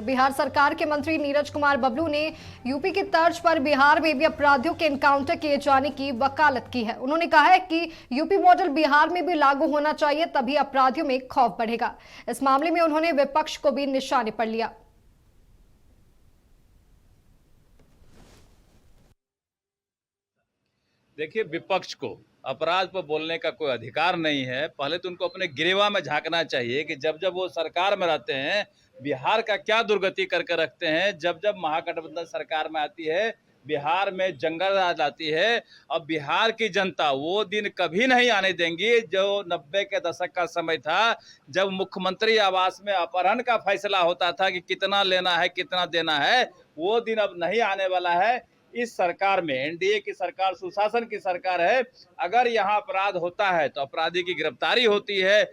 बिहार सरकार के मंत्री नीरज कुमार बबलू ने यूपी की तर्ज पर बिहार में भी अपराधियों के एनकाउंटर किए जाने की वकालत की है। उन्होंने कहा है कि यूपी मॉडल बिहार में भी लागू होना चाहिए, तभी अपराधियों में खौफ बढ़ेगा। इस मामले में उन्होंने विपक्ष को भी निशाने पर लिया। देखिए, विपक्ष को अपराध पर बोलने का कोई अधिकार नहीं है। पहले तो उनको अपने गिरेवा में झांकना चाहिए कि जब जब वो सरकार में रहते हैं बिहार का क्या दुर्गति करके रखते हैं। जब जब महागठबंधन सरकार में आती है बिहार में जंगल राज आती है। अब बिहार की जनता वो दिन कभी नहीं आने देंगी जो 90 के दशक का समय था, जब मुख्यमंत्री आवास में अपहरण का फैसला होता था कि कितना लेना है कितना देना है। वो दिन अब नहीं आने वाला है। इस सरकार में एनडीए की सरकार सुशासन की सरकार है। अगर यहाँ अपराध होता है तो अपराधी की गिरफ्तारी होती है।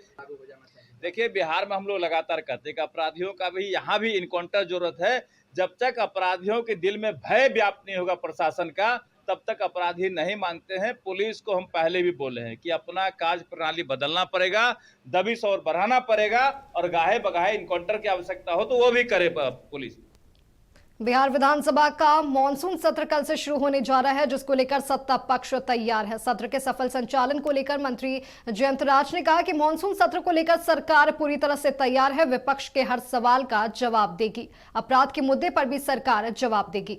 देखिए, बिहार में हम लोग लगातार कहते हैं कि अपराधियों का भी यहाँ भी इनकाउंटर जरूरत है। जब तक अपराधियों के दिल में भय व्याप्त नहीं होगा प्रशासन का, तब तक अपराधी नहीं मानते हैं। पुलिस को हम पहले भी बोले हैं कि अपना कार्य प्रणाली बदलना पड़ेगा, दबिश और बढ़ाना पड़ेगा, और गाहे बगाहे इनकाउंटर की आवश्यकता हो तो वो भी करे पुलिस। बिहार विधानसभा का मॉनसून सत्र कल से शुरू होने जा रहा है, जिसको लेकर सत्ता पक्ष तैयार है। सत्र के सफल संचालन को लेकर मंत्री जयंत राज ने कहा कि मॉनसून सत्र को लेकर सरकार पूरी तरह से तैयार है, विपक्ष के हर सवाल का जवाब देगी, अपराध के मुद्दे पर भी सरकार जवाब देगी।